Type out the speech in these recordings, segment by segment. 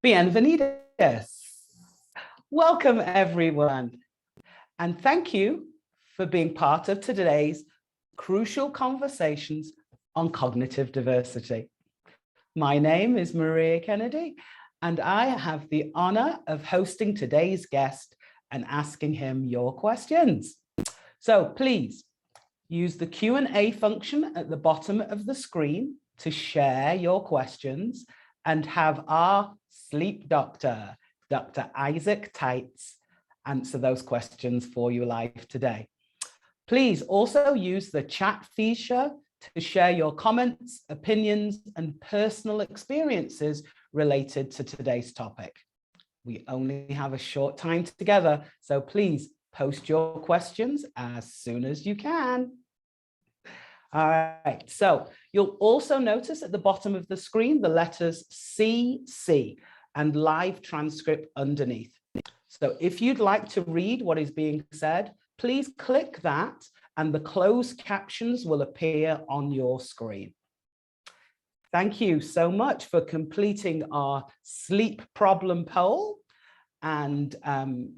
Bienvenidos. Welcome, everyone. And thank you for being part of today's crucial conversations on cognitive diversity. My name is Maria Kennedy, and I have the honor of hosting today's guest and asking him your questions. So please use the Q&A function at the bottom of the screen to share your questions and have our sleep doctor, Dr. Isaac Taitz, answer those questions for you live today. Please also use the chat feature to share your comments, opinions, and personal experiences related to today's topic. We only have a short time together, so please post your questions as soon as you can. All right, so you'll also notice at the bottom of the screen the letters CC and live transcript underneath. So if you'd like to read what is being said, please click that and the closed captions will appear on your screen. Thank you so much for completing our sleep problem poll and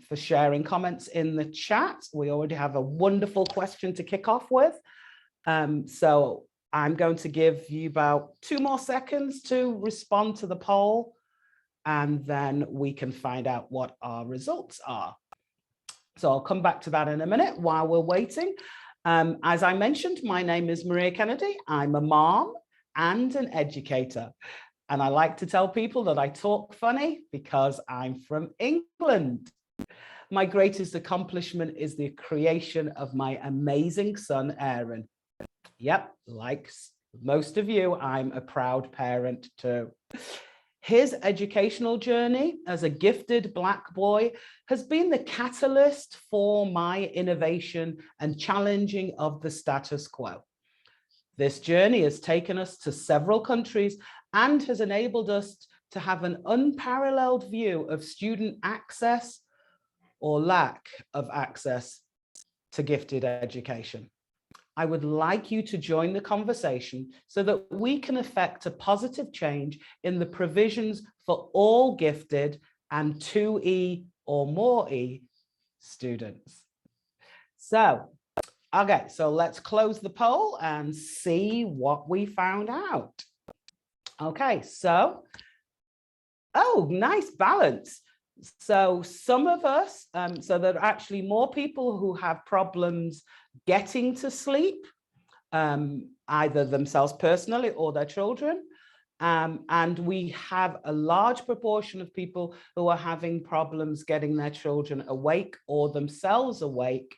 for sharing comments in the chat. We already have a wonderful question to kick off with. So I'm going to give you about 2 more seconds to respond to the poll, and then we can find out what our results are. So I'll come back to that in a minute while we're waiting. As I mentioned, my name is Maria Kennedy. I'm a mom and an educator. And I like to tell people that I talk funny because I'm from England. My greatest accomplishment is the creation of my amazing son, Aaron. Yep, like most of you, I'm a proud parent too. His educational journey as a gifted Black boy has been the catalyst for my innovation and challenging of the status quo. This journey has taken us to several countries and has enabled us to have an unparalleled view of student access or lack of access to gifted education. I would like you to join the conversation so that we can effect a positive change in the provisions for all gifted and 2E or more E students. So, okay, so let's close the poll and see what we found out. Okay, so, oh, nice balance. So some of us, so there are actually more people who have problems getting to sleep, either themselves personally or their children. And we have a large proportion of people who are having problems getting their children awake or themselves awake,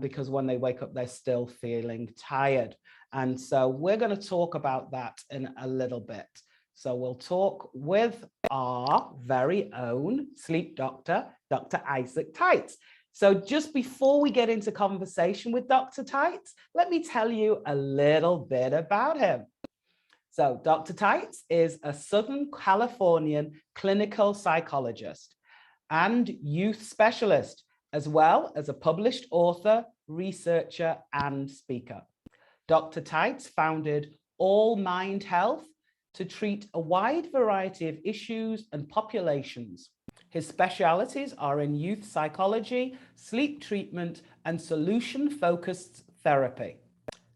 because when they wake up, they're still feeling tired. And so we're going to talk about that in a little bit. So we'll talk with our very own sleep doctor, Dr. Isaac Taitz. So just before we get into conversation with Dr. Taitz, let me tell you a little bit about him. So Dr. Taitz is a Southern Californian clinical psychologist and youth specialist, as well as a published author, researcher, and speaker. Dr. Taitz founded All Mind Health to treat a wide variety of issues and populations. His specialities are in youth psychology, sleep treatment, and solution-focused therapy.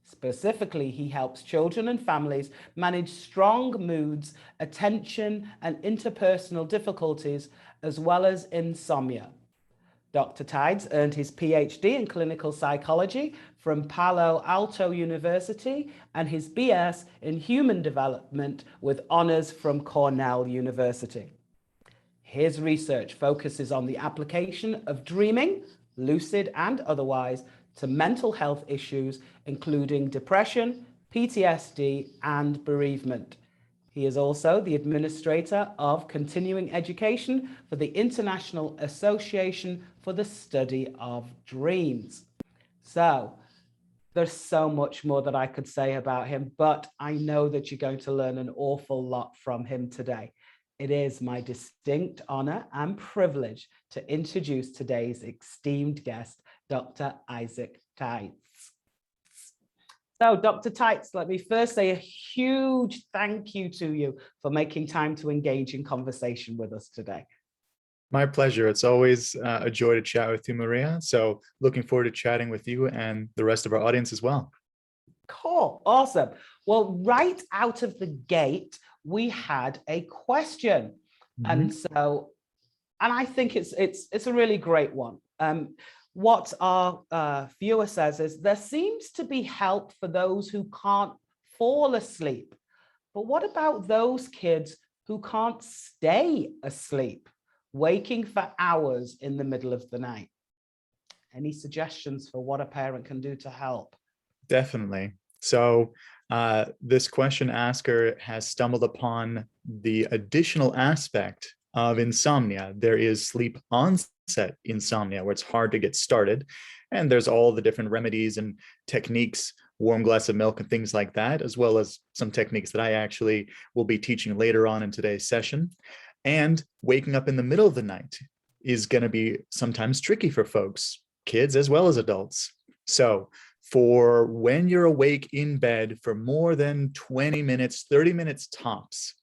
Specifically, he helps children and families manage strong moods, attention, and interpersonal difficulties, as well as insomnia. Dr. Taitz earned his PhD in clinical psychology from Palo Alto University and his BS in human development with honors from Cornell University. His research focuses on the application of dreaming, lucid and otherwise, to mental health issues, including depression, PTSD, and bereavement. He is also the administrator of continuing education for the International Association for the Study of Dreams. So there's so much more that I could say about him, but I know that you're going to learn an awful lot from him today. It is my distinct honor and privilege to introduce today's esteemed guest, Dr. Isaac Taitz. So, Dr. Taitz, let me first say a huge thank you to you for making time to engage in conversation with us today. My pleasure. It's always a joy to chat with you, Maria. So looking forward to chatting with you and the rest of our audience as well. Cool. Awesome. Well, right out of the gate, we had a question. And I think it's a really great one. What our viewer says is there seems to be help for those who can't fall asleep. But what about those kids who can't stay asleep, waking for hours in the middle of the night? Any suggestions for what a parent can do to help? Definitely. So this question asker has stumbled upon the additional aspect of insomnia. There is sleep onset insomnia, where it's hard to get started. And there's all the different remedies and techniques, warm glass of milk and things like that, as well as some techniques that I actually will be teaching later on in today's session. And waking up in the middle of the night is going to be sometimes tricky for folks, kids as well as adults. So for when you're awake in bed for more than 20 minutes, 30 minutes tops,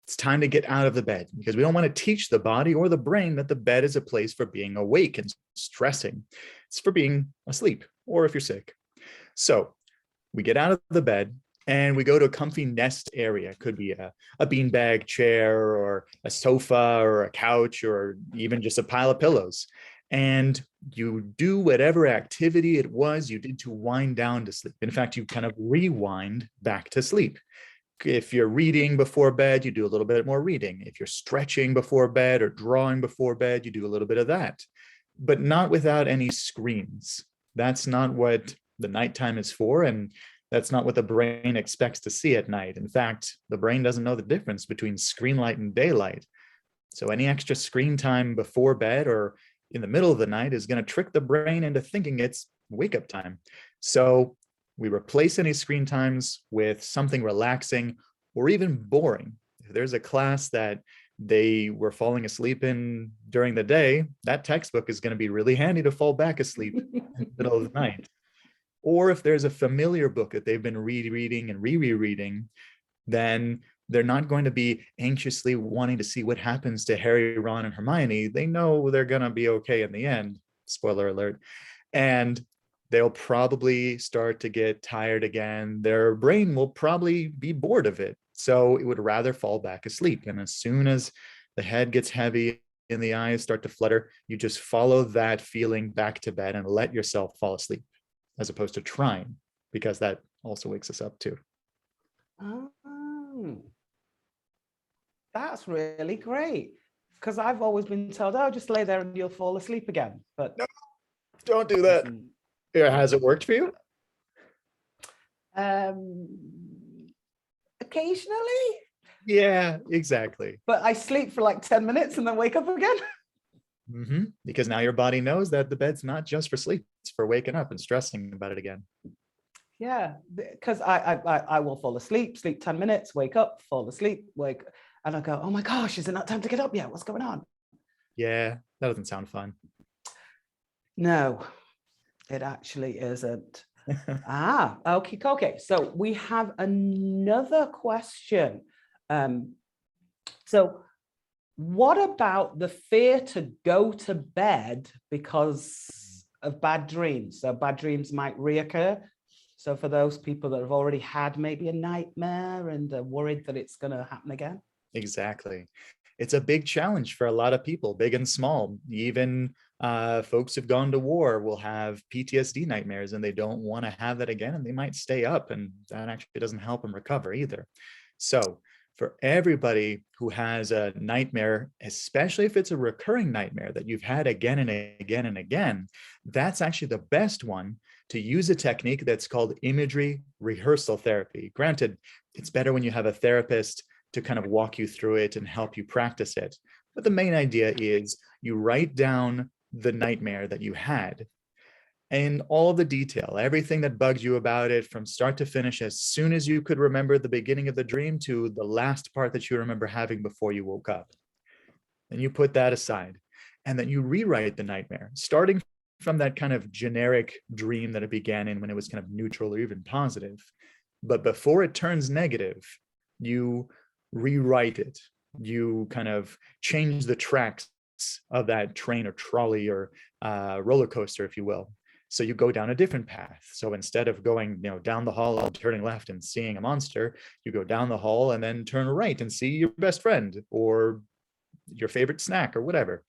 it's time to get out of the bed, because we don't want to teach the body or the brain that the bed is a place for being awake and stressing. It's for being asleep, or if you're sick. So we get out of the bed and we go to a comfy nest area. It could be a beanbag chair or a sofa or a couch or even just a pile of pillows. And you do whatever activity it was you did to wind down to sleep. In fact, you kind of rewind back to sleep. If you're reading before bed, you do a little bit more reading. If you're stretching before bed or drawing before bed, you do a little bit of that, but not without any screens. That's not what the nighttime is for, and that's not what the brain expects to see at night. In fact, the brain doesn't know the difference between screen light and daylight. So any extra screen time before bed or in the middle of the night is going to trick the brain into thinking it's wake up time. So we replace any screen times with something relaxing or even boring. If there's a class that they were falling asleep in during the day, that textbook is going to be really handy to fall back asleep in the middle of the night. Or if there's a familiar book that they've been rereading and rereading, then they're not going to be anxiously wanting to see what happens to Harry, Ron, and Hermione. They know they're going to be okay in the end. Spoiler alert. And they'll probably start to get tired again. Their brain will probably be bored of it. So it would rather fall back asleep. And as soon as the head gets heavy and the eyes start to flutter, you just follow that feeling back to bed and let yourself fall asleep, as opposed to trying, because that also wakes us up too. Oh, that's really great. Because I've always been told, oh, just lay there and you'll fall asleep again. But no, don't do that. Has it worked for you? Occasionally. Yeah, exactly. But I sleep for like 10 minutes and then wake up again. Because now your body knows that the bed's not just for sleep, it's for waking up and stressing about it again. Yeah, because I will fall asleep, sleep 10 minutes, wake up, fall asleep, wake, and I go, oh my gosh, is it not time to get up yet? What's going on? Yeah, that doesn't sound fun. No, it actually isn't. Okay. So we have another question. So what about the fear to go to bed because of bad dreams? So bad dreams might reoccur. So for those people that have already had maybe a nightmare and are worried that it's going to happen again. Exactly. It's a big challenge for a lot of people, big and small. Even folks who've gone to war will have PTSD nightmares and they don't want to have that again, and they might stay up, and that actually doesn't help them recover either. So for everybody who has a nightmare, especially if it's a recurring nightmare that you've had again and again and again, that's actually the best one to use a technique that's called imagery rehearsal therapy. Granted, it's better when you have a therapist to kind of walk you through it and help you practice it. But the main idea is you write down the nightmare that you had and all the detail, everything that bugs you about it from start to finish, as soon as you could remember the beginning of the dream to the last part that you remember having before you woke up. Then you put that aside, and then you rewrite the nightmare, starting from that kind of generic dream that it began in when it was kind of neutral or even positive. But before it turns negative, you rewrite it. You kind of change the tracks of that train or trolley or roller coaster, if you will. So you go down a different path. So instead of going, down the hall and turning left and seeing a monster, you go down the hall and then turn right and see your best friend or your favorite snack or whatever.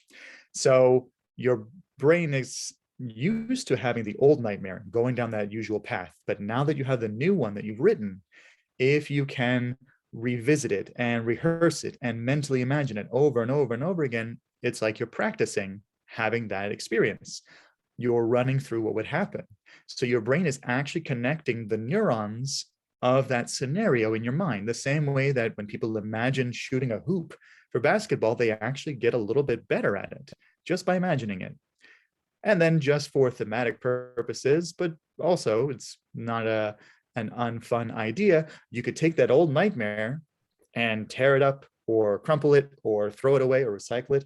So your brain is used to having the old nightmare going down that usual path. But now that you have the new one that you've written, if you can revisit it and rehearse it and mentally imagine it over and over and over again, it's like you're practicing having that experience. You're running through what would happen. So your brain is actually connecting the neurons of that scenario in your mind, the same way that when people imagine shooting a hoop for basketball, they actually get a little bit better at it just by imagining it. And then just for thematic purposes, but also it's not an unfun idea, you could take that old nightmare and tear it up or crumple it or throw it away or recycle it.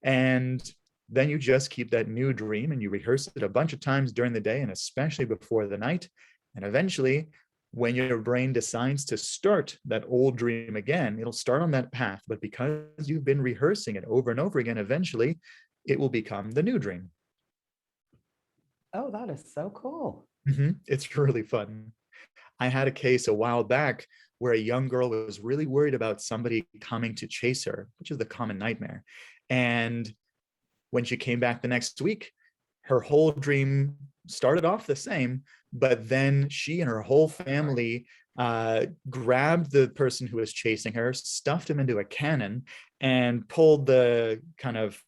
And then you just keep that new dream and you rehearse it a bunch of times during the day and especially before the night. And eventually, when your brain decides to start that old dream again, it'll start on that path. But because you've been rehearsing it over and over again, eventually it will become the new dream. Oh, that is so cool. It's really fun. I had a case a while back where a young girl was really worried about somebody coming to chase her, which is the common nightmare. And when she came back the next week, her whole dream started off the same, but then she and her whole family grabbed the person who was chasing her, stuffed him into a cannon, and pulled the kind of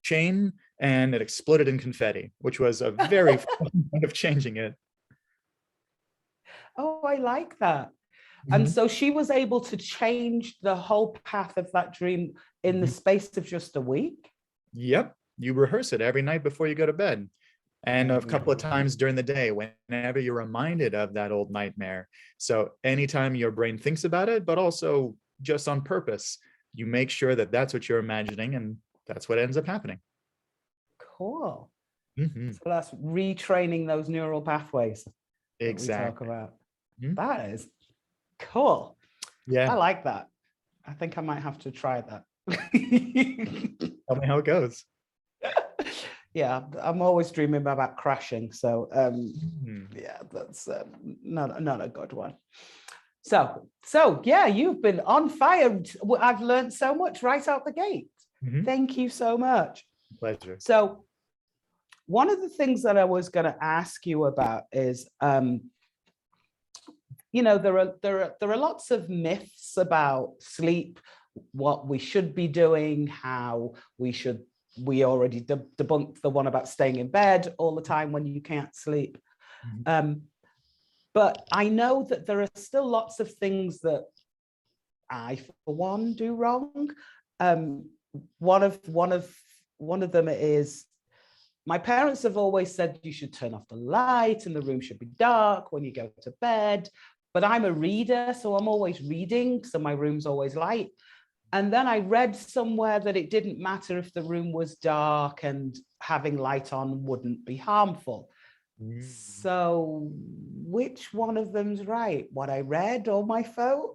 chain, and it exploded in confetti, which was a very fun way of changing it. Oh, I like that. And so she was able to change the whole path of that dream in the space of just a week? Yep. You rehearse it every night before you go to bed. And a couple of times during the day, whenever you're reminded of that old nightmare. So anytime your brain thinks about it, but also just on purpose, you make sure that that's what you're imagining, and that's what ends up happening. Cool. So that's retraining those neural pathways that we talk about. That is cool. Yeah. I like that. I think I might have to try that. Tell me how it goes. Yeah, I'm always dreaming about crashing. So yeah, that's not a good one. So yeah, you've been on fire. I've learned so much right out the gate. Thank you so much. Pleasure. So one of the things that I was going to ask you about is, there are lots of myths about sleep, what we should be doing, how we already debunked the one about staying in bed all the time when you can't sleep. But I know that there are still lots of things that I, for one, do wrong. One of them is, my parents have always said you should turn off the light and the room should be dark when you go to bed. But I'm a reader, so I'm always reading, so my room's always light. And then I read somewhere that it didn't matter if the room was dark and having light on wouldn't be harmful. So which one of them's right? What I read or my phone?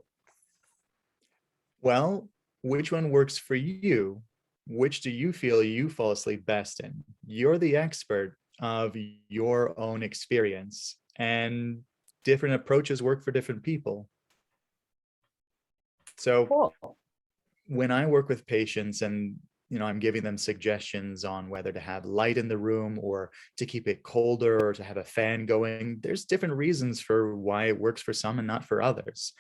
Well, which one works for you? Which do you feel you fall asleep best in? You're the expert of your own experience, and different approaches work for different people. So Cool. When I work with patients and I'm giving them suggestions on whether to have light in the room or to keep it colder or to have a fan going, there's different reasons for why it works for some and not for others.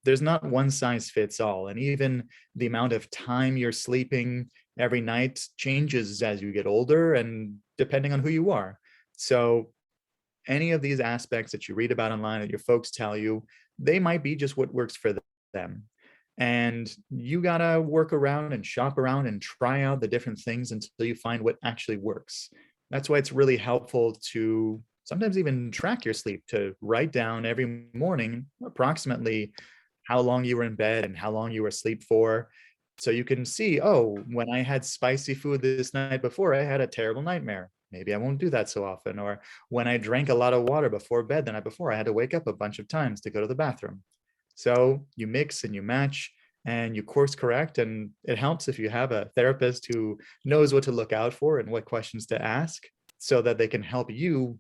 There's not one size fits all. And even the amount of time you're sleeping every night changes as you get older and depending on who you are. So any of these aspects that you read about online that your folks tell you, they might be just what works for them. And you gotta work around and shop around and try out the different things until you find what actually works. That's why it's really helpful to sometimes even track your sleep, to write down every morning approximately how long you were in bed and how long you were asleep for. So you can see, oh, when I had spicy food this night before, I had a terrible nightmare. maybe I won't do that so often. Or when I drank a lot of water before bed the night before, I had to wake up a bunch of times to go to the bathroom. So you mix and you match and you course correct. And it helps if you have a therapist who knows what to look out for and what questions to ask so that they can help you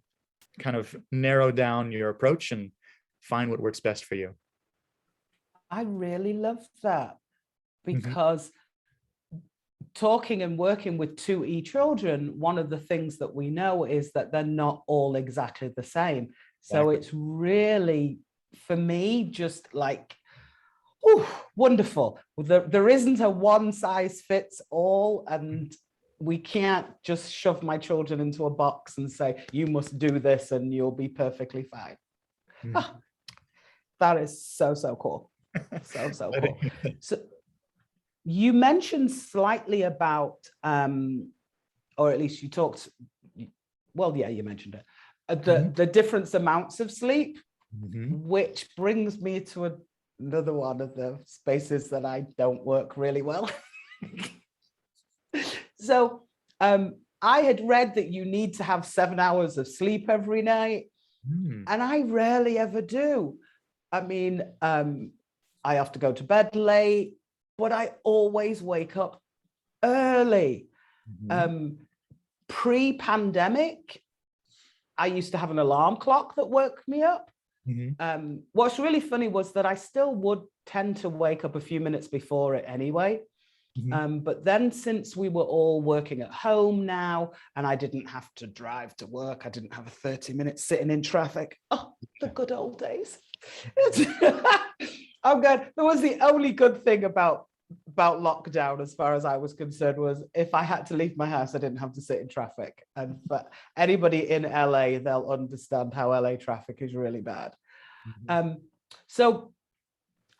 kind of narrow down your approach and find what works best for you. I really love that, Mhm. because talking and working with 2E children, one of the things that we know is that they're not all exactly the same. So Exactly. it's really, for me, just like, oh, wonderful. There isn't a one size fits all, and we can't just shove my children into a box and say, you must do this and you'll be perfectly fine. Mhm. Oh, that is so, so cool. So, so cool. So you mentioned slightly about, or at least you talked, well, yeah, you mentioned it, the different amounts of sleep, Mhm. which brings me to another one of the spaces that I don't work really well. So I had read that you need to have 7 hours of sleep every night, Mhm. and I rarely ever do. I mean, I have to go to bed late, but I always wake up early. Mhm. Pre-pandemic, I used to have an alarm clock that woke me up. Mhm. What's really funny was that I still would tend to wake up a few minutes before it anyway. Mhm. But then since we were all working at home now, and I didn't have to drive to work, I didn't have a 30-minute sitting in traffic. Oh, the good old days. I'm good. That was the only good thing about lockdown, as far as I was concerned, was if I had to leave my house, I didn't have to sit in traffic. And for anybody in LA, they'll understand how LA traffic is really bad. Mhm. Um, so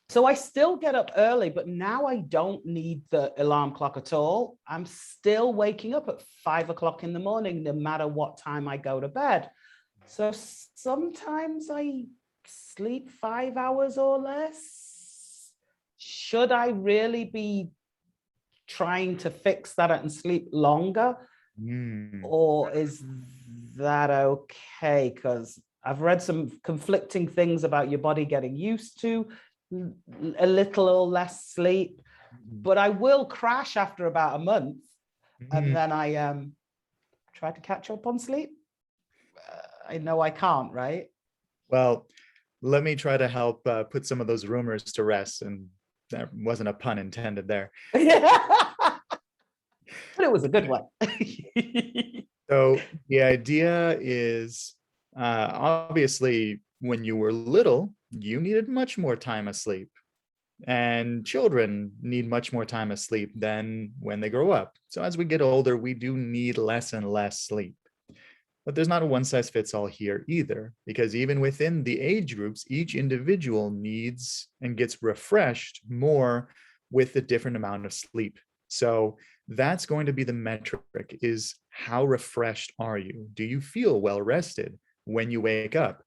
so I still get up early, but now I don't need the alarm clock at all. I'm still waking up at 5 o'clock in the morning, no matter what time I go to bed. So sometimes I sleep 5 hours or less. Should I really be trying to fix that and sleep longer? Mm. Or is that okay? Because I've read some conflicting things about your body getting used to a little or less sleep, Mhm. but I will crash after about a month, and Mhm. then I try to catch up on sleep. I know I can't, right? Well, let me try to help put some of those rumors to rest. And there wasn't a pun intended there. But it was a good one. So the idea is obviously, when you were little, you needed much more time asleep. And children need much more time asleep than when they grow up. So as we get older, we do need less and less sleep. But there's not a one size fits all here either, because even within the age groups, each individual needs and gets refreshed more with a different amount of sleep. So that's going to be the metric: is how refreshed are you? Do you feel well rested when you wake up?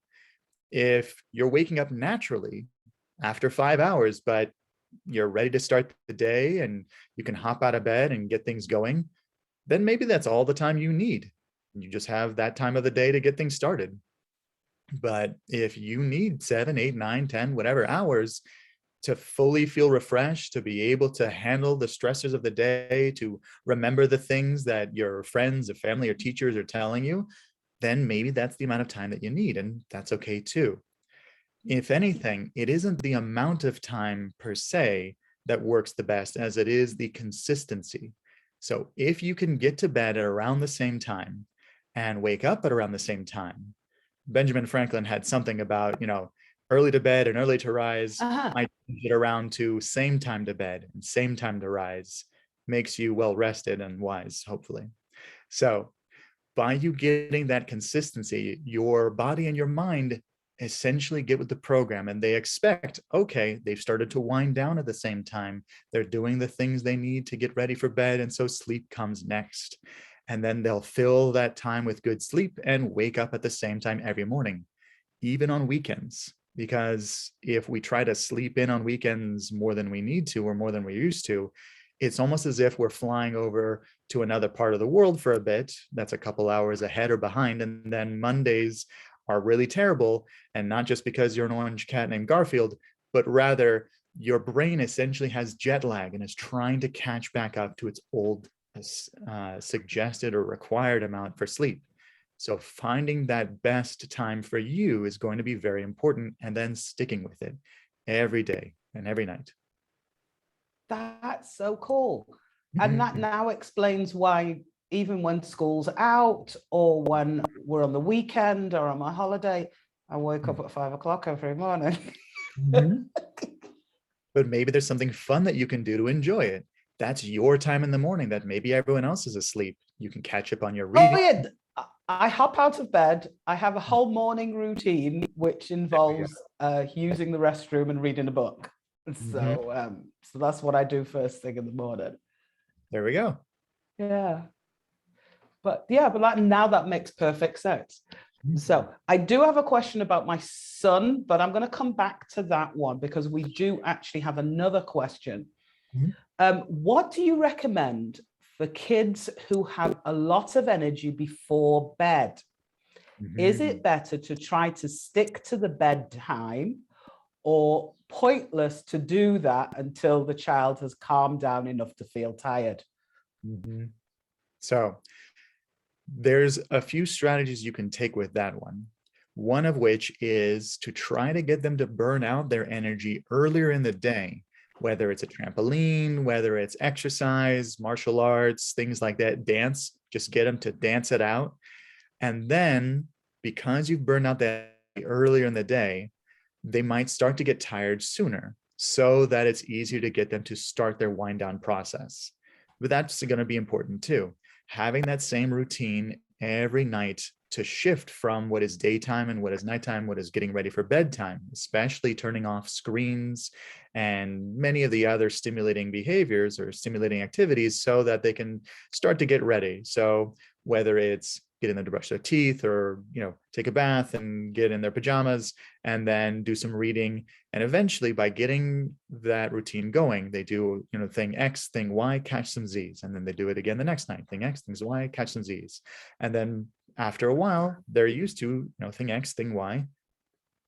If you're waking up naturally after 5 hours, but you're ready to start the day and you can hop out of bed and get things going, then maybe that's all the time you need. You just have that time of the day to get things started. But if you need 7, 8, 9, 10, whatever hours to fully feel refreshed, to be able to handle the stressors of the day, to remember the things that your friends or family or teachers are telling you, then maybe that's the amount of time that you need. And that's okay too. If anything, it isn't the amount of time per se that works the best, as it is the consistency. So if you can get to bed at around the same time and wake up at around the same time, Benjamin Franklin had something about, early to bed and early to rise. Uh-huh. I change it around to same time to bed and same time to rise, makes you well rested and wise, hopefully. So by you getting that consistency, your body and your mind essentially get with the program, and they expect, okay, they've started to wind down at the same time. They're doing the things they need to get ready for bed. And so sleep comes next. And then they'll fill that time with good sleep and wake up at the same time every morning, even on weekends. Because if we try to sleep in on weekends more than we need to, or more than we're used to, it's almost as if we're flying over to another part of the world for a bit. That's a couple hours ahead or behind. And then Mondays are really terrible. And not just because you're an orange cat named Garfield, but rather your brain essentially has jet lag and is trying to catch back up to its old suggested or required amount for sleep. So finding that best time for you is going to be very important, and then sticking with it every day and every night. That's so cool. And that now explains why even when school's out or when we're on the weekend or on my holiday, I wake up at 5 o'clock every morning. But maybe there's something fun that you can do to enjoy it. That's your time in the morning that maybe everyone else is asleep. You can catch up on your reading. Oh, yeah. I hop out of bed. I have a whole morning routine, which involves using the restroom and reading a book. So, so that's what I do first thing in the morning. There we go. Yeah. But now that makes perfect sense. So I do have a question about my son, but I'm going to come back to that one because we do actually have another question. What do you recommend for kids who have a lot of energy before bed? Is it better to try to stick to the bedtime, or pointless to do that until the child has calmed down enough to feel tired? So there's a few strategies you can take with that one. One of which is to try to get them to burn out their energy earlier in the day, whether it's a trampoline, whether it's exercise, martial arts, things like that, dance, just get them to dance it out. And then because you've burned out that earlier in the day, they might start to get tired sooner, so that it's easier to get them to start their wind down process. But that's going to be important too. Having that same routine every night to shift from what is daytime and what is nighttime, what is getting ready for bedtime, especially turning off screens and many of the other stimulating behaviors or stimulating activities, so that they can start to get ready. So whether it's getting them to brush their teeth, or take a bath and get in their pajamas and then do some reading, and eventually by getting that routine going, they do thing X, thing Y, catch some Z's, and then they do it again the next night, thing X, thing Y, catch some Z's, and then after a while they're used to thing X, thing Y.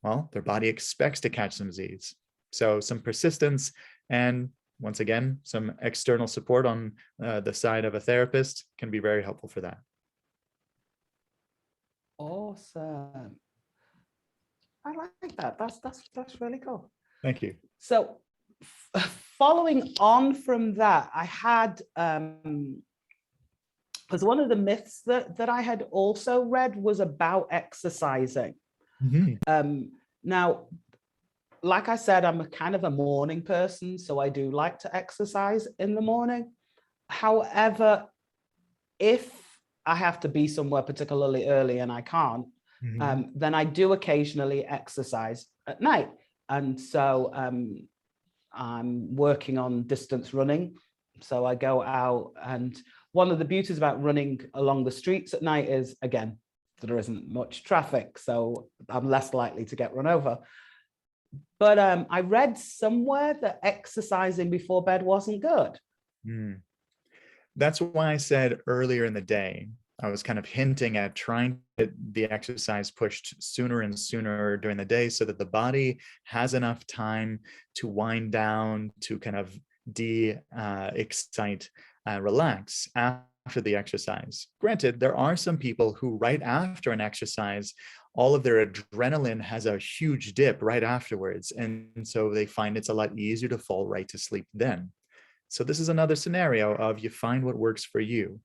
Well, their body expects to catch some Z's. So some persistence, and once again some external support on the side of a therapist can be very helpful for that. Awesome. I like that. That's really cool. Thank you. So following on from that, I had because one of the myths that I had also read was about exercising. Now, like I said, I'm a kind of a morning person, so I do like to exercise in the morning. However, if I have to be somewhere particularly early and I can't, then I do occasionally exercise at night. And so I'm working on distance running. So I go out, and one of the beauties about running along the streets at night is, again, there isn't much traffic, so I'm less likely to get run over. But I read somewhere that exercising before bed wasn't good. That's why I said earlier in the day, I was kind of hinting at trying to get the exercise pushed sooner and sooner during the day, so that the body has enough time to wind down, to kind of excite, relax after the exercise. Granted, there are some people who right after an exercise, all of their adrenaline has a huge dip right afterwards. And so they find it's a lot easier to fall right to sleep then. So this is another scenario of you find what works for you.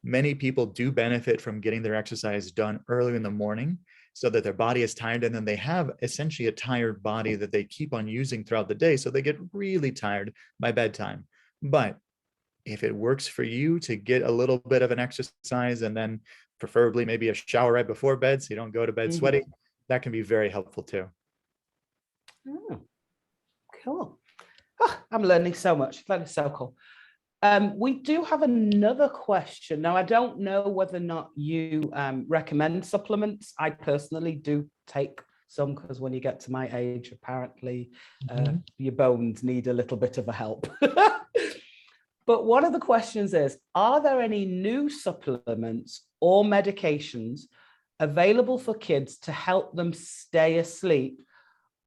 Many people do benefit from getting their exercise done early in the morning, so that their body is tired, and then they have essentially a tired body that they keep on using throughout the day. So they get really tired by bedtime. But if it works for you to get a little bit of an exercise, and then preferably maybe a shower right before bed, so you don't go to bed sweaty, that can be very helpful too. Oh, cool. Oh, I'm learning so much. That is so cool. We do have another question. Now, I don't know whether or not you recommend supplements. I personally do take some, because when you get to my age, apparently your bones need a little bit of a help. But one of the questions is, are there any new supplements or medications available for kids to help them stay asleep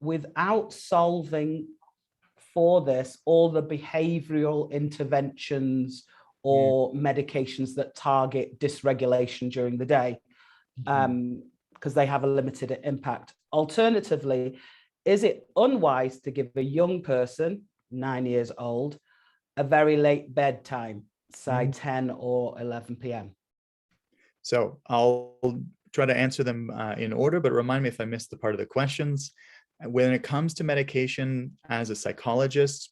without solving for this all the behavioral interventions or medications that target dysregulation during the day, because they have a limited impact? Alternatively, is it unwise to give a young person, 9 years old, a very late bedtime, say 10 or 11 p.m.? So I'll try to answer them in order, but remind me if I missed the part of the questions. When it comes to medication, as a psychologist,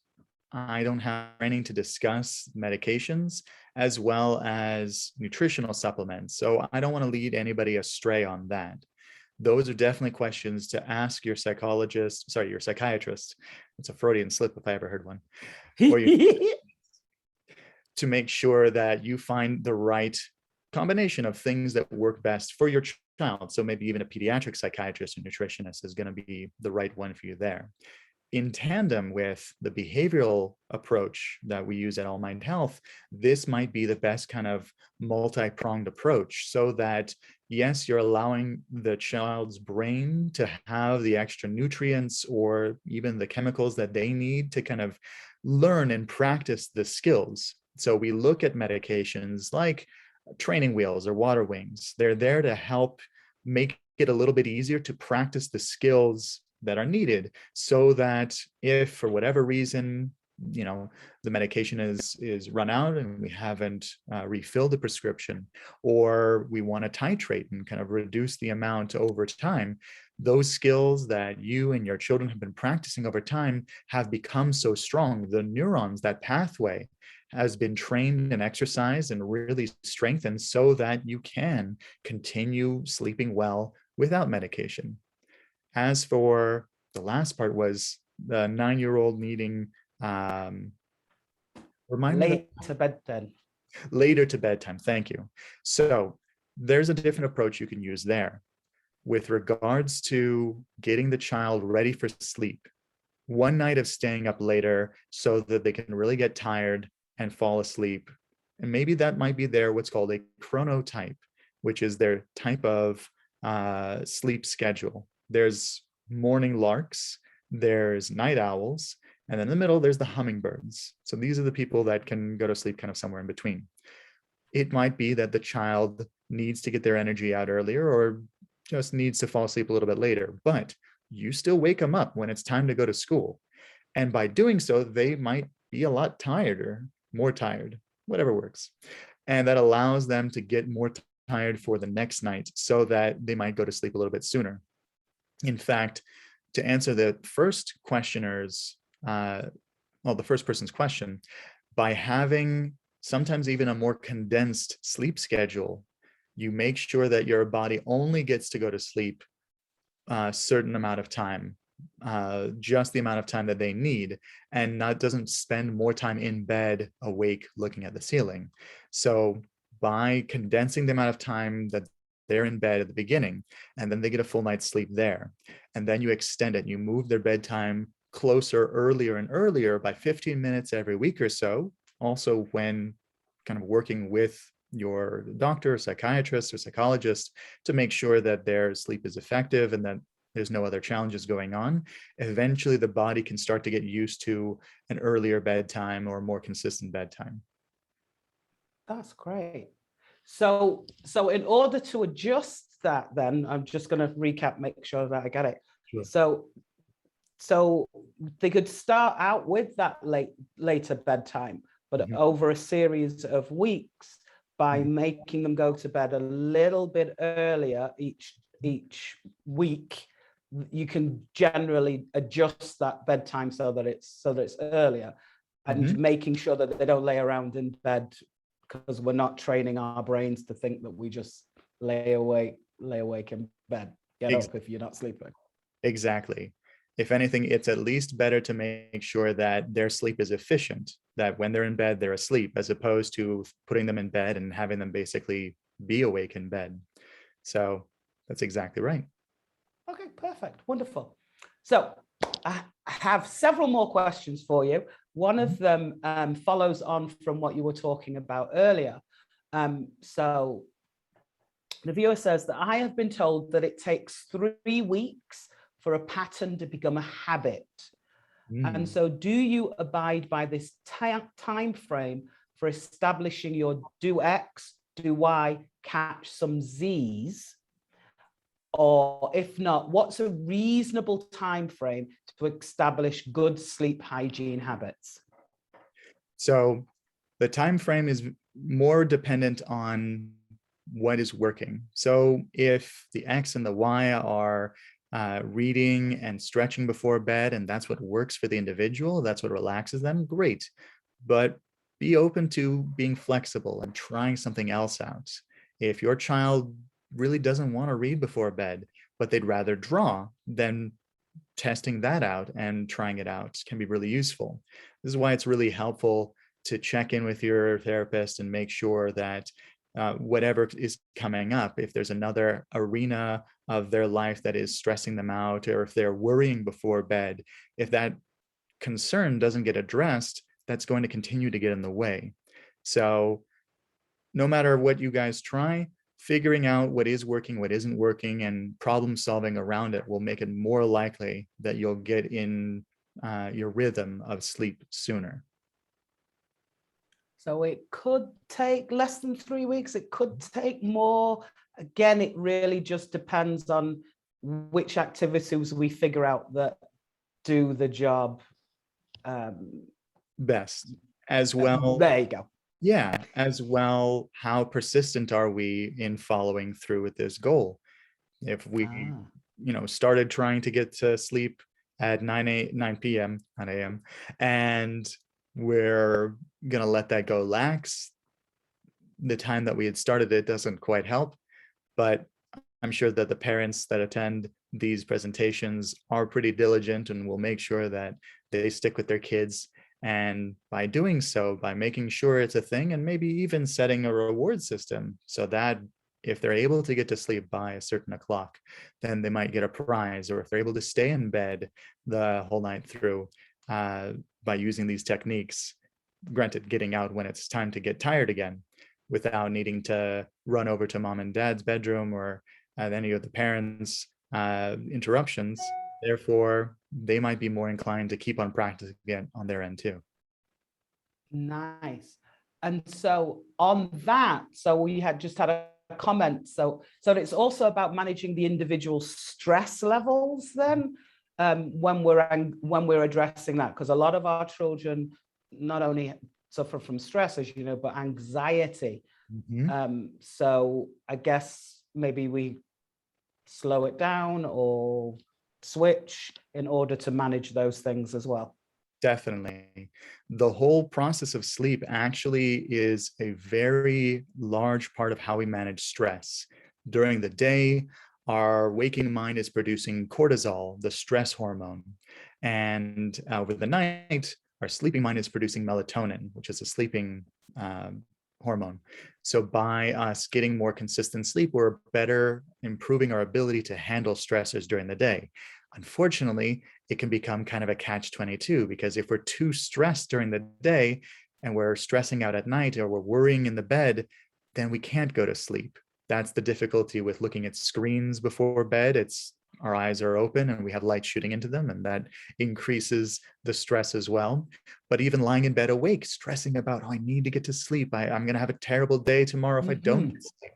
I don't have training to discuss medications as well as nutritional supplements. So I don't want to lead anybody astray on that. Those are definitely questions to ask your psychologist, sorry, your psychiatrist. It's a Freudian slip if I ever heard one. Or to make sure that you find the right combination of things that work best for your child. So maybe even a pediatric psychiatrist or nutritionist is going to be the right one for you there. In tandem with the behavioral approach that we use at All Mind Health, this might be the best kind of multi-pronged approach, so that yes, you're allowing the child's brain to have the extra nutrients or even the chemicals that they need to kind of learn and practice the skills. So we look at medications like training wheels or water wings. They're there to help make it a little bit easier to practice the skills that are needed, so that if for whatever reason, the medication is run out and we haven't refilled the prescription, or we want to titrate and kind of reduce the amount over time, those skills that you and your children have been practicing over time have become so strong. The neurons, that pathway, has been trained and exercised and really strengthened so that you can continue sleeping well without medication. As for the last part, was the 9-year-old needing Later to bedtime. Later to bedtime. Thank you. So there's a different approach you can use there with regards to getting the child ready for sleep. One night of staying up later so that they can really get tired and fall asleep. And maybe that might be what's called a chronotype, which is their type of sleep schedule. There's morning larks, there's night owls, and then in the middle, there's the hummingbirds. So these are the people that can go to sleep kind of somewhere in between. It might be that the child needs to get their energy out earlier or just needs to fall asleep a little bit later, but you still wake them up when it's time to go to school. And by doing so, they might be a lot tired, more tired, whatever works. And that allows them to get more tired for the next night so that they might go to sleep a little bit sooner. In fact, to answer the first questioner's, the first person's question, by having sometimes even a more condensed sleep schedule, you make sure that your body only gets to go to sleep a certain amount of time, just the amount of time that they need, and doesn't spend more time in bed awake looking at the ceiling. So by condensing the amount of time that they're in bed at the beginning, and then they get a full night's sleep there, and then you extend it, you move their bedtime closer earlier and earlier by 15 minutes every week or so. Also, when kind of working with your doctor, psychiatrist, or psychologist to make sure that their sleep is effective and that there's no other challenges going on, eventually the body can start to get used to an earlier bedtime or more consistent bedtime. That's great. So in order to adjust that, then I'm just going to recap, make sure that I get it. Sure. So they could start out with that later bedtime, but over a series of weeks, by making them go to bed a little bit earlier each week, you can generally adjust that bedtime so that it's earlier, and making sure that they don't lay around in bed, because we're not training our brains to think that we just lay awake in bed, get up if you're not sleeping. Exactly. If anything, it's at least better to make sure that their sleep is efficient, that when they're in bed, they're asleep, as opposed to putting them in bed and having them basically be awake in bed. So that's exactly right. Okay, perfect. Wonderful. So I have several more questions for you, One of them follows on from what you were talking about earlier. So the viewer says that I have been told that it takes 3 weeks for a pattern to become a habit. And so do you abide by this time frame for establishing your do X, do Y, catch some Z's? Or if not, what's a reasonable time frame to establish good sleep hygiene habits? So the time frame is more dependent on what is working. So if the X and the Y are reading and stretching before bed, and that's what works for the individual, that's what relaxes them, great. But be open to being flexible and trying something else out. If your child really doesn't want to read before bed, but they'd rather draw, then testing that out and trying it out can be really useful. This is why it's really helpful to check in with your therapist and make sure that whatever is coming up, if there's another arena of their life that is stressing them out, or if they're worrying before bed, if that concern doesn't get addressed, that's going to continue to get in the way. So no matter what you guys try, figuring out what is working, what isn't working, and problem solving around it will make it more likely that you'll get in your rhythm of sleep sooner. So it could take less than 3 weeks. It could take more. Again, it really just depends on which activities we figure out that do the job best. As well, there you go. Yeah, as well, how persistent are we in following through with this goal? If we, started trying to get to sleep at 9 p.m., 9 a.m., and we're gonna let that go lax, the time that we had started it doesn't quite help. But I'm sure that the parents that attend these presentations are pretty diligent and will make sure that they stick with their kids. And by doing so, by making sure it's a thing, and maybe even setting a reward system so that if they're able to get to sleep by a certain o'clock, then they might get a prize. Or if they're able to stay in bed the whole night through by using these techniques, granted, getting out when it's time to get tired again, without needing to run over to mom and dad's bedroom or any of the parents' interruptions. Therefore, they might be more inclined to keep on practicing again on their end too. Nice. And so on that, so we had just had a comment. So it's also about managing the individual stress levels then, when we're addressing that, because a lot of our children not only suffer from stress, as you know, but anxiety. So I guess maybe we slow it down or switch in order to manage those things as well. Definitely. The whole process of sleep actually is a very large part of how we manage stress. During the day, our waking mind is producing cortisol, the stress hormone. And over the night, our sleeping mind is producing melatonin, which is a sleeping hormone. So by us getting more consistent sleep, we're better improving our ability to handle stressors during the day. Unfortunately, it can become kind of a catch-22, because if we're too stressed during the day and we're stressing out at night, or we're worrying in the bed, then we can't go to sleep. That's the difficulty with looking at screens before bed. It's our eyes are open and we have light shooting into them, and that increases the stress as well. But even lying in bed awake, stressing about, oh, I need to get to sleep. I'm going to have a terrible day tomorrow if I don't get sleep,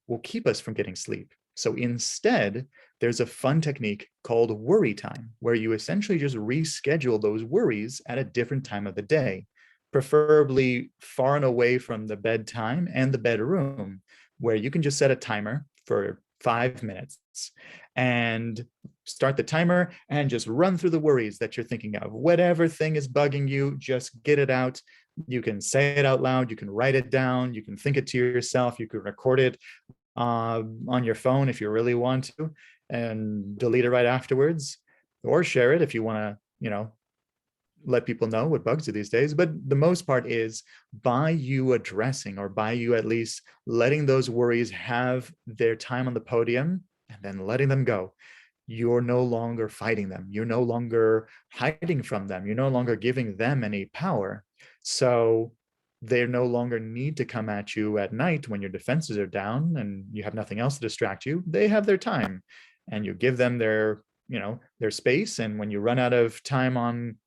will keep us from getting sleep. So instead, there's a fun technique called worry time, where you essentially just reschedule those worries at a different time of the day, preferably far and away from the bedtime and the bedroom, where you can just set a timer for 5 minutes and start the timer and just run through the worries that you're thinking of. Whatever thing is bugging you, just get it out. You can say it out loud, you can write it down, you can think it to yourself, you can record it on your phone if you really want to, and delete it right afterwards, or share it if you want to, let people know what bugs you these days. But the most part is by you addressing, or by you at least letting those worries have their time on the podium and then letting them go, you're no longer fighting them. You're no longer hiding from them. You're no longer giving them any power. So they no longer need to come at you at night when your defenses are down and you have nothing else to distract you. They have their time, and you give them their, their space. And when you run out of time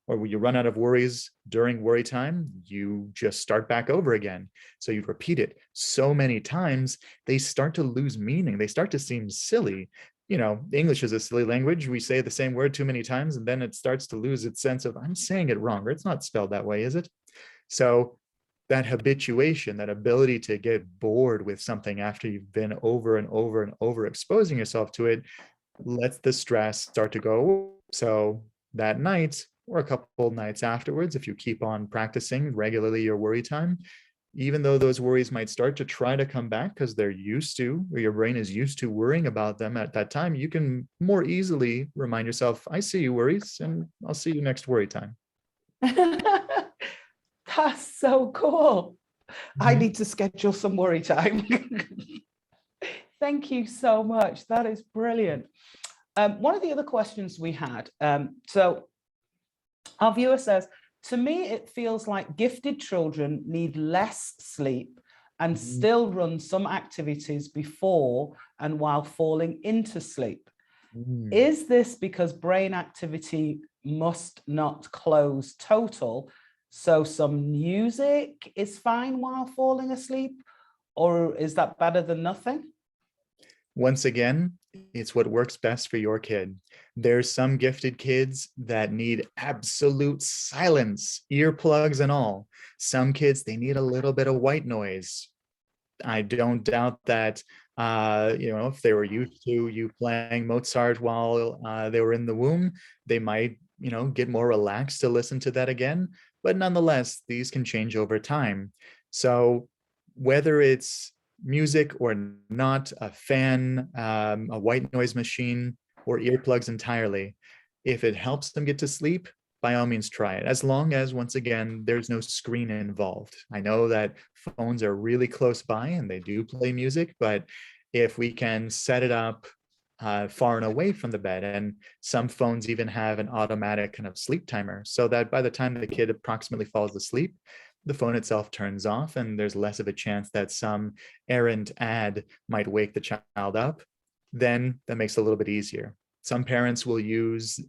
or when you run out of worries during worry time, you just start back over again. So you repeat it so many times, they start to lose meaning. They start to seem silly. English is a silly language. We say the same word too many times, and then it starts to lose its sense of, I'm saying it wrong, or it's not spelled that way, is it? So that habituation, that ability to get bored with something after you've been over and over and over exposing yourself to it, lets the stress start to go. So that night or a couple nights afterwards, if you keep on practicing regularly your worry time, even though those worries might start to try to come back because they're used to, or your brain is used to worrying about them at that time, you can more easily remind yourself, I see you worries, and I'll see you next worry time. That's so cool. I need to schedule some worry time. Thank you so much. That is brilliant. One of the other questions we had, so our viewer says, to me, it feels like gifted children need less sleep and still run some activities before and while falling into sleep. Is this because brain activity must not close total? So some music is fine while falling asleep, or is that better than nothing? Once again, it's what works best for your kid. There's some gifted kids that need absolute silence, earplugs and all. Some kids, they need a little bit of white noise. I don't doubt that, if they were used to you playing Mozart while they were in the womb, they might, get more relaxed to listen to that again. But nonetheless, these can change over time. So whether it's music or not, a fan, a white noise machine, or earplugs entirely, if it helps them get to sleep, by all means try it, as long as, once again, there's no screen involved. I know that phones are really close by and they do play music, but if we can set it up far and away from the bed, and some phones even have an automatic kind of sleep timer, so that by the time the kid approximately falls asleep, the phone itself turns off and there's less of a chance that some errant ad might wake the child up, then that makes it a little bit easier. Some parents will use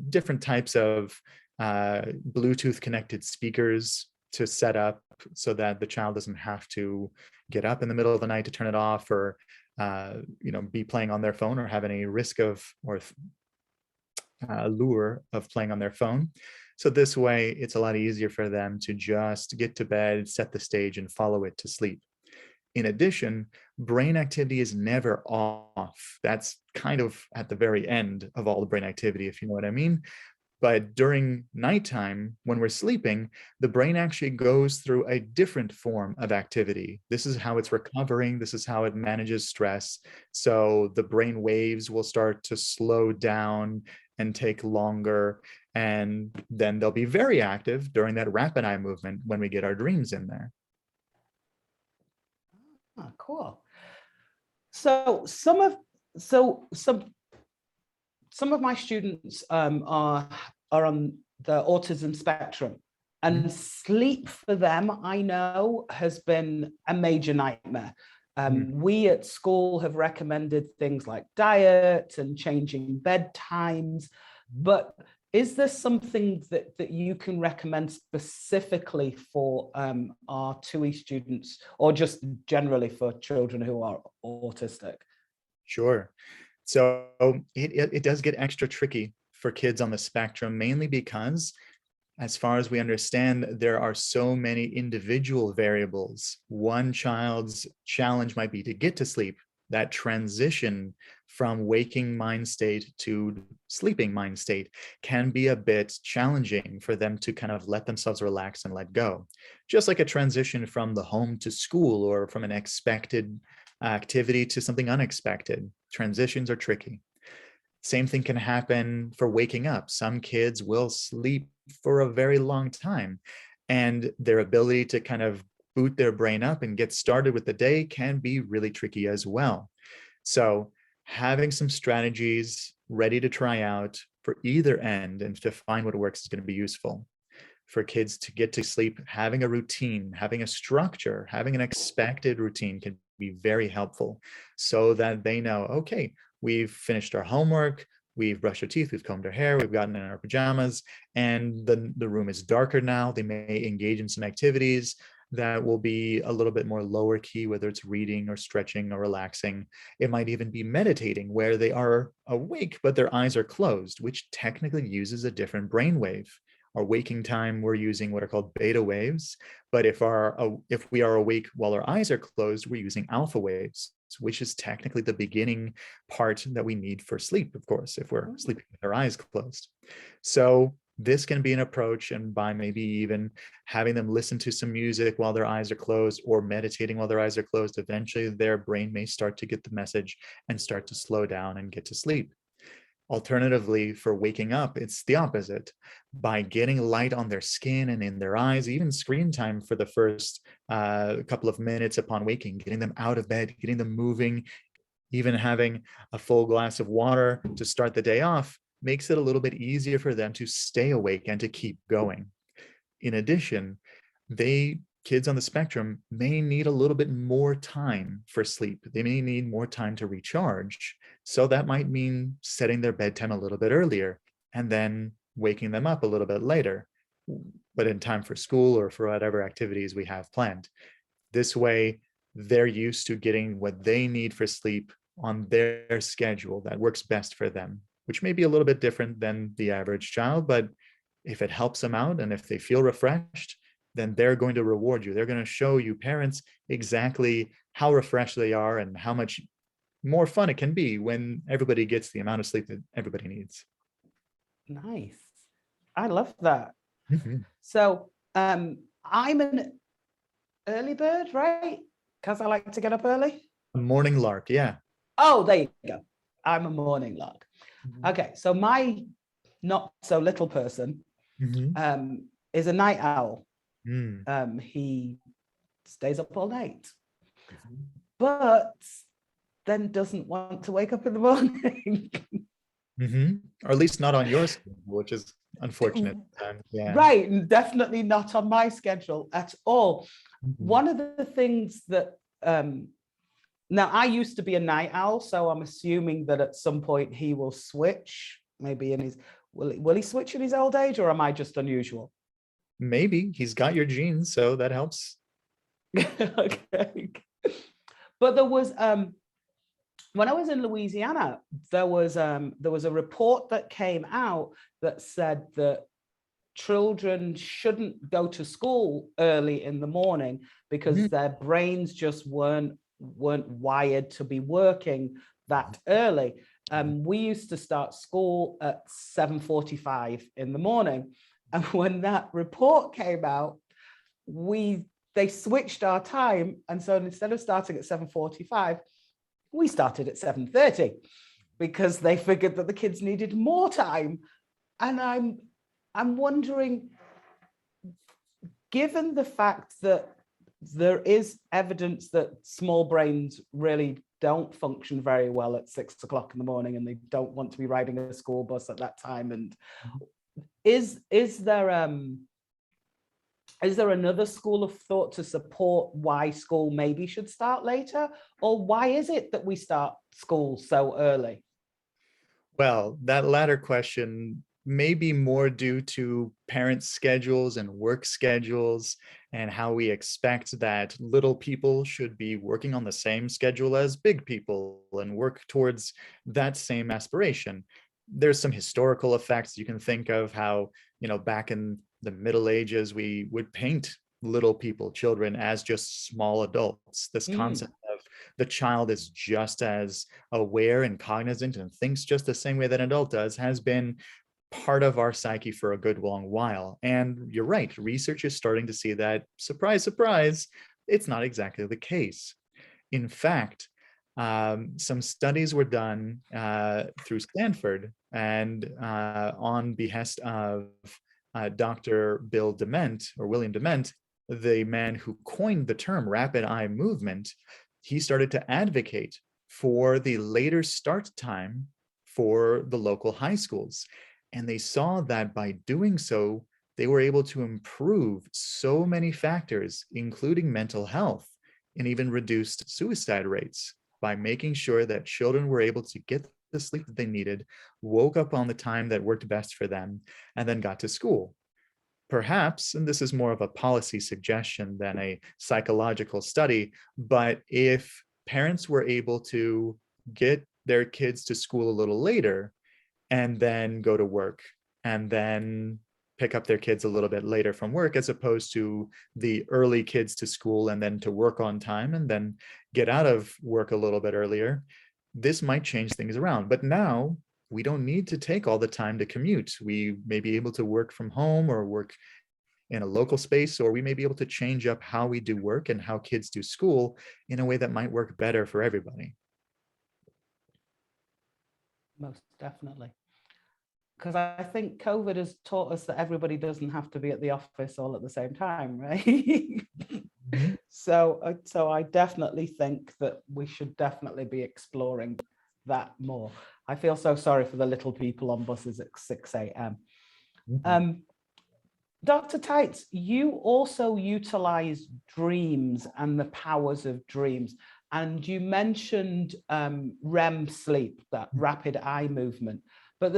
different types of Bluetooth connected speakers to set up so that the child doesn't have to get up in the middle of the night to turn it off, or be playing on their phone, or have any risk of or lure of playing on their phone. So this way, it's a lot easier for them to just get to bed, set the stage, and follow it to sleep. In addition, brain activity is never off. That's kind of at the very end of all the brain activity, if you know what I mean. But during nighttime, when we're sleeping, the brain actually goes through a different form of activity. This is how it's recovering. This is how it manages stress. So the brain waves will start to slow down and take longer. And then they'll be very active during that rapid eye movement when we get our dreams in there. Oh, cool. So some of my students are on the autism spectrum, and sleep for them, I know, has been a major nightmare. We at school have recommended things like diet and changing bedtimes, but is there something that you can recommend specifically for our TUI students, or just generally for children who are autistic? Sure. So it does get extra tricky for kids on the spectrum, mainly because, as far as we understand, there are so many individual variables. One child's challenge might be to get to sleep. That transition from waking mind state to sleeping mind state can be a bit challenging for them to kind of let themselves relax and let go. Just like a transition from the home to school, or from an expected activity to something unexpected. Transitions are tricky. Same thing can happen for waking up. Some kids will sleep for a very long time, and their ability to kind of boot their brain up and get started with the day can be really tricky as well. So having some strategies ready to try out for either end and to find what works is going to be useful. For kids to get to sleep, having a routine, having a structure, having an expected routine can be very helpful so that they know, okay, we've finished our homework, we've brushed our teeth, we've combed our hair, we've gotten in our pajamas, and the room is darker now. They may engage in some activities that will be a little bit more lower key, whether it's reading or stretching or relaxing. It might even be meditating, where they are awake, but their eyes are closed, which technically uses a different brainwave. Our waking time, we're using what are called beta waves. But if we are awake while our eyes are closed, we're using alpha waves, which is technically the beginning part that we need for sleep, of course, if we're sleeping with our eyes closed. So this can be an approach, and by maybe even having them listen to some music while their eyes are closed or meditating while their eyes are closed, eventually their brain may start to get the message and start to slow down and get to sleep. Alternatively, for waking up, it's the opposite. By getting light on their skin and in their eyes, even screen time for the first couple of minutes upon waking, getting them out of bed, getting them moving, even having a full glass of water to start the day off, makes it a little bit easier for them to stay awake and to keep going. In addition, kids on the spectrum may need a little bit more time for sleep. They may need more time to recharge. So that might mean setting their bedtime a little bit earlier and then waking them up a little bit later, but in time for school or for whatever activities we have planned. This way, they're used to getting what they need for sleep on their schedule that works best for them, which may be a little bit different than the average child, but if it helps them out and if they feel refreshed, then they're going to reward you. They're going to show you, parents, exactly how refreshed they are and how much more fun it can be when everybody gets the amount of sleep that everybody needs. Nice. I love that. Mm-hmm. So I'm an early bird, right? Because I like to get up early. A morning lark, yeah. Oh, there you go. I'm a morning lark. Mm-hmm. Okay, so my not so little person Mm-hmm. is a night owl. Mm-hmm. He stays up all night, but then doesn't want to wake up in the morning. Mm-hmm. Or at least not on your schedule, which is unfortunate. Yeah. Right, definitely not on my schedule at all. Mm-hmm. One of the things that now I used to be a night owl, so I'm assuming that at some point he will switch. Maybe in his will he switch in his old age, or am I just unusual? Maybe he's got your genes, so that helps. Okay. But there was when I was in Louisiana, there was a report that came out that said that children shouldn't go to school early in the morning because their brains just weren't wired to be working that early. We used to start school at 7:45 in the morning, and when that report came out, they switched our time, and so instead of starting at 7:45, we started at 7:30 because they figured that the kids needed more time. And I'm wondering, given the fact that there is evidence that small brains really don't function very well at 6 o'clock in the morning, and they don't want to be riding a school bus at that time, and is there another school of thought to support why school maybe should start later? Or why is it that we start school so early? Well, that latter question may be more due to parents' schedules and work schedules and how we expect that little people should be working on the same schedule as big people and work towards that same aspiration. There's some historical effects. You can think of how, back in the Middle Ages, we would paint little people, children, as just small adults. This concept of the child is just as aware and cognizant and thinks just the same way that an adult does has been part of our psyche for a good long while. And you're right, research is starting to see that, surprise, surprise, it's not exactly the case. In fact, some studies were done through Stanford and on behest of Dr. Bill Dement, or William Dement, the man who coined the term rapid eye movement. He started to advocate for the later start time for the local high schools. And they saw that by doing so, they were able to improve so many factors, including mental health and even reduced suicide rates by making sure that children were able to get the sleep that they needed, woke up on the time that worked best for them, and then got to school. Perhaps, and this is more of a policy suggestion than a psychological study, but if parents were able to get their kids to school a little later and then go to work and then pick up their kids a little bit later from work, as opposed to the early kids to school and then to work on time and then get out of work a little bit earlier, this might change things around. But now we don't need to take all the time to commute. We may be able to work from home or work in a local space, or we may be able to change up how we do work and how kids do school in a way that might work better for everybody. Most definitely. Because I think COVID has taught us that everybody doesn't have to be at the office all at the same time, right? Mm-hmm. So I definitely think that we should definitely be exploring that more. I feel so sorry for the little people on buses at 6 a.m. Mm-hmm. Dr. Taitz, you also utilize dreams and the powers of dreams. And you mentioned REM sleep, that rapid eye movement. But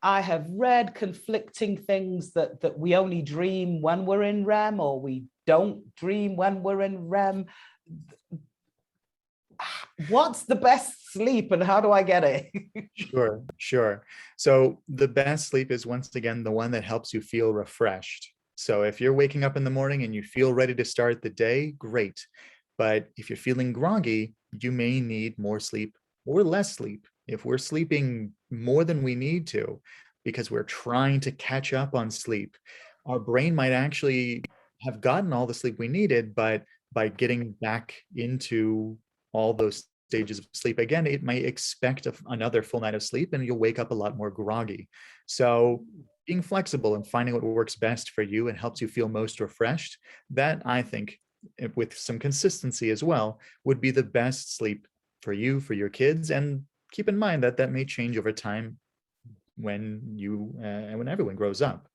I have read conflicting things that we only dream when we're in REM, or we don't dream when we're in REM. What's the best sleep and how do I get it? Sure. So the best sleep is, once again, the one that helps you feel refreshed. So if you're waking up in the morning and you feel ready to start the day, great. But if you're feeling groggy, you may need more sleep or less sleep. If we're sleeping more than we need to because we're trying to catch up on sleep, our brain might actually have gotten all the sleep we needed, but by getting back into all those stages of sleep again, it might expect another full night of sleep and you'll wake up a lot more groggy. So being flexible and finding what works best for you and helps you feel most refreshed, that I think, with some consistency as well, would be the best sleep for you, for your kids. And keep in mind that that may change over time when everyone grows up.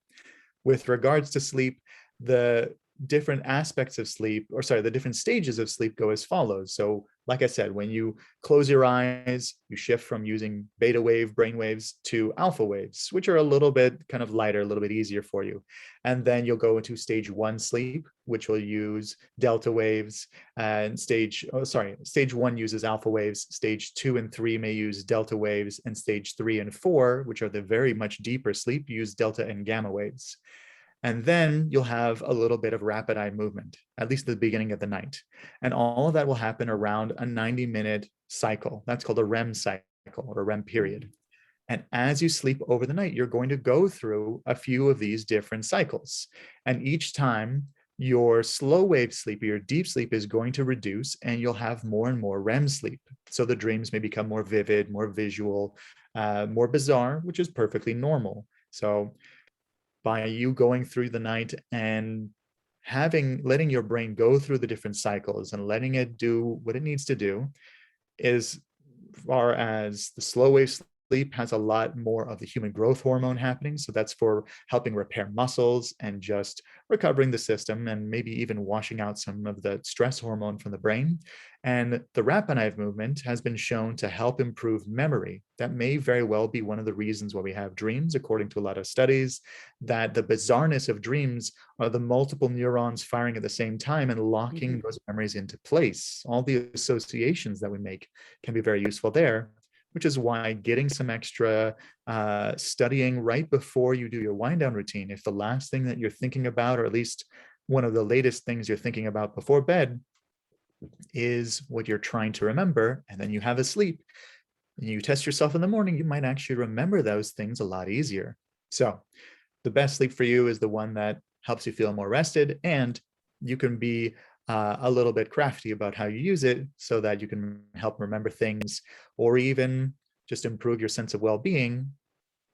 With regards to sleep, the different aspects of sleep, or sorry, the different stages of sleep go as follows. So like I said, when you close your eyes, you shift from using beta wave brain waves to alpha waves, which are a little bit kind of lighter, a little bit easier for you. And then you'll go into stage 1 sleep, which will use delta waves, and stage 1 uses alpha waves, stage 2 and 3 may use delta waves, and stage 3 and 4, which are the very much deeper sleep, use delta and gamma waves. And then you'll have a little bit of rapid eye movement, at least at the beginning of the night. And all of that will happen around a 90-minute cycle. That's called a REM cycle, or a REM period. And as you sleep over the night, you're going to go through a few of these different cycles. And each time, your slow wave sleep, your deep sleep, is going to reduce, and you'll have more and more REM sleep. So the dreams may become more vivid, more visual, more bizarre, which is perfectly normal. So by you going through the night and letting your brain go through the different cycles and letting it do what it needs to do, as far as the slow wave sleep has a lot more of the human growth hormone happening. So that's for helping repair muscles and just recovering the system, and maybe even washing out some of the stress hormone from the brain. And the rapid eye movement has been shown to help improve memory. That may very well be one of the reasons why we have dreams, according to a lot of studies, that the bizarreness of dreams are the multiple neurons firing at the same time and locking those memories into place. All the associations that we make can be very useful there, which is why getting some extra studying right before you do your wind down routine, if the last thing that you're thinking about, or at least one of the latest things you're thinking about before bed, is what you're trying to remember, and then you have a sleep, and you test yourself in the morning, you might actually remember those things a lot easier. So the best sleep for you is the one that helps you feel more rested, and you can be a little bit crafty about how you use it so that you can help remember things, or even just improve your sense of well-being.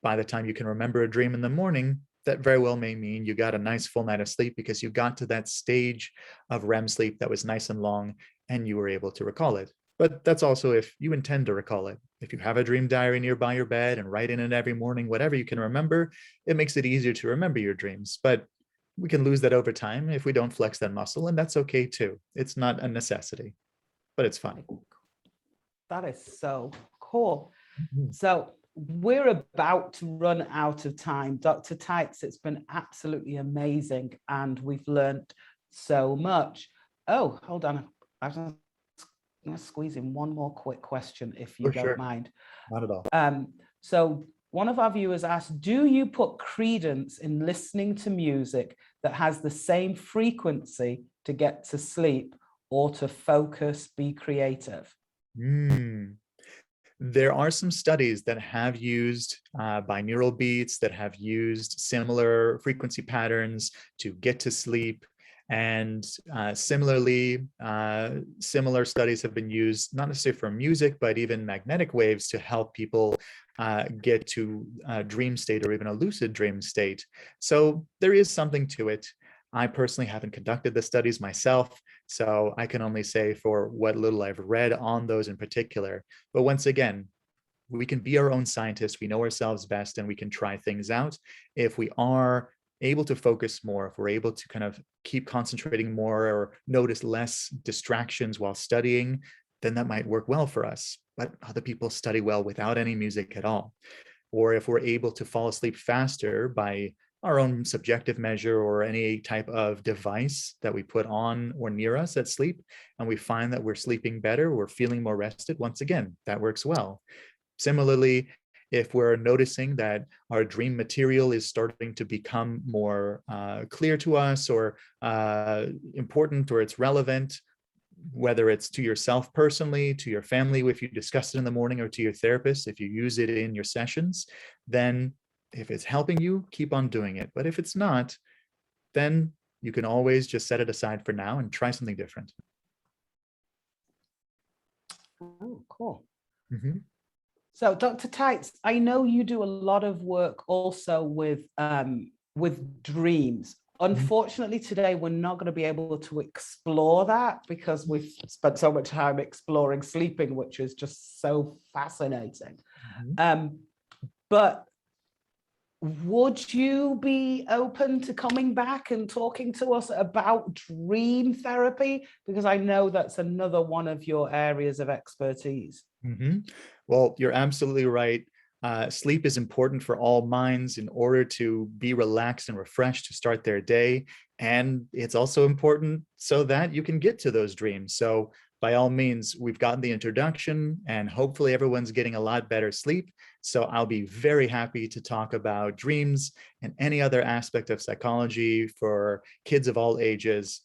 By the time you can remember a dream in the morning, that very well may mean you got a nice full night of sleep because you got to that stage of REM sleep that was nice and long and you were able to recall it. But that's also if you intend to recall it. If you have a dream diary nearby your bed and write in it every morning, whatever you can remember, it makes it easier to remember your dreams. But we can lose that over time if we don't flex that muscle, and that's okay too. It's not a necessity, but it's fun. That is so cool. Mhm. So we're about to run out of time. Dr. Taitz, it's been absolutely amazing and we've learned so much. Oh, hold on. I'm going to squeeze in one more quick question if you For don't sure. mind. Not at all. So one of our viewers asked, do you put credence in listening to music that has the same frequency to get to sleep or to focus, be creative? There are some studies that have used binaural beats, that have used similar frequency patterns to get to sleep. And similarly, similar studies have been used, not necessarily for music, but even magnetic waves to help people get to a dream state or even a lucid dream state. So there is something to it. I personally haven't conducted the studies myself, so I can only say for what little I've read on those in particular. But once again, we can be our own scientists. We know ourselves best and we can try things out. If we are able to focus more, if we're able to kind of keep concentrating more or notice less distractions while studying, then that might work well for us. But other people study well without any music at all. Or if we're able to fall asleep faster by our own subjective measure or any type of device that we put on or near us at sleep, and we find that we're sleeping better, we're feeling more rested, once again, that works well. Similarly, if we're noticing that our dream material is starting to become more clear to us or important or it's relevant, whether it's to yourself personally, to your family, if you discuss it in the morning, or to your therapist, if you use it in your sessions, then if it's helping you, keep on doing it. But if it's not, then you can always just set it aside for now and try something different. Oh, cool. Mm-hmm. So, Dr. Taitz, I know you do a lot of work also with dreams. Unfortunately, today we're not going to be able to explore that because we've spent so much time exploring sleeping, which is just so fascinating. Mm-hmm. But would you be open to coming back and talking to us about dream therapy? Because I know that's another one of your areas of expertise. Mm-hmm. Well, you're absolutely right. Sleep is important for all minds in order to be relaxed and refreshed to start their day. And it's also important so that you can get to those dreams. So by all means, we've gotten the introduction and hopefully everyone's getting a lot better sleep. So I'll be very happy to talk about dreams and any other aspect of psychology for kids of all ages.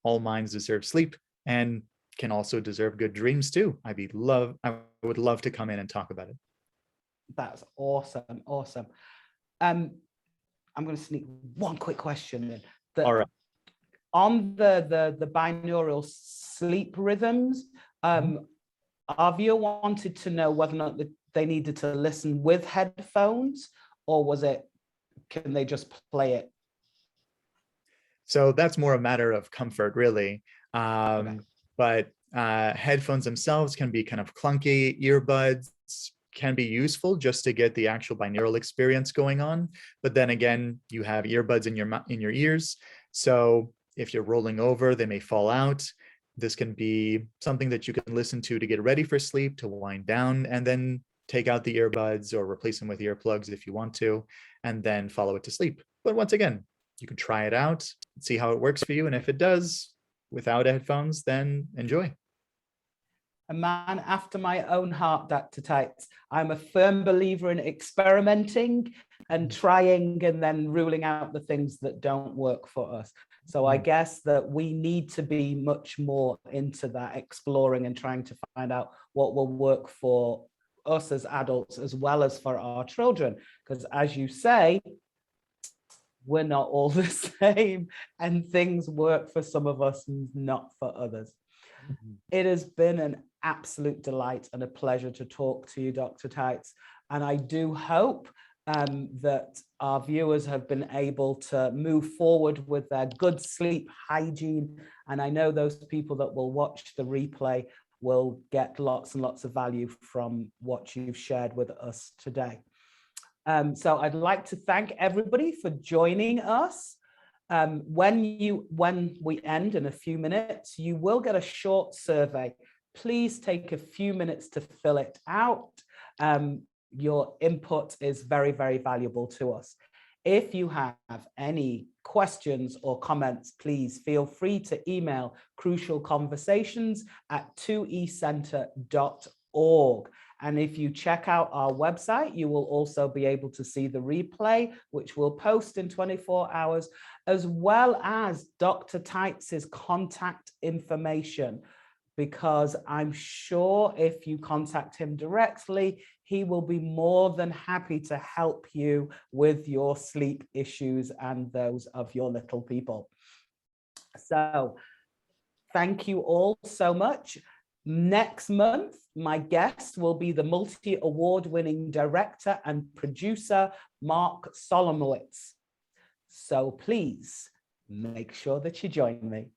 All minds deserve sleep and can also deserve good dreams too. I would love to come in and talk about it. That's awesome. Awesome. I'm going to sneak one quick question in. All right. On the binaural sleep rhythms, our viewer wanted to know whether or not they needed to listen with headphones, or can they just play it? So that's more a matter of comfort, really. Okay. But headphones themselves can be kind of clunky. Earbuds can be useful just to get the actual binaural experience going on. But then again, you have earbuds in your ears. So if you're rolling over, they may fall out. This can be something that you can listen to get ready for sleep, to wind down, and then take out the earbuds or replace them with earplugs if you want to, and then follow it to sleep. But once again, you can try it out, see how it works for you. And if it does without headphones, then enjoy. A man after my own heart, Dr. Taitz. I'm a firm believer in experimenting and trying and then ruling out the things that don't work for us. So I guess that we need to be much more into that, exploring and trying to find out what will work for us as adults as well as for our children. Because as you say, we're not all the same and things work for some of us and not for others. It has been an absolute delight and a pleasure to talk to you, Dr. Taitz. And I do hope that our viewers have been able to move forward with their good sleep hygiene. And I know those people that will watch the replay will get lots and lots of value from what you've shared with us today. So I'd like to thank everybody for joining us. When we end in a few minutes, you will get a short survey. Please take a few minutes to fill it out. Your input is very, very valuable to us. If you have any questions or comments, please feel free to email crucialconversations@2ecenter.org. And if you check out our website, you will also be able to see the replay, which we'll post in 24 hours, as well as Dr. Taitz's contact information, because I'm sure if you contact him directly, he will be more than happy to help you with your sleep issues and those of your little people. So thank you all so much. Next month, my guest will be the multi-award-winning director and producer, Mark Solomowitz. So please make sure that you join me.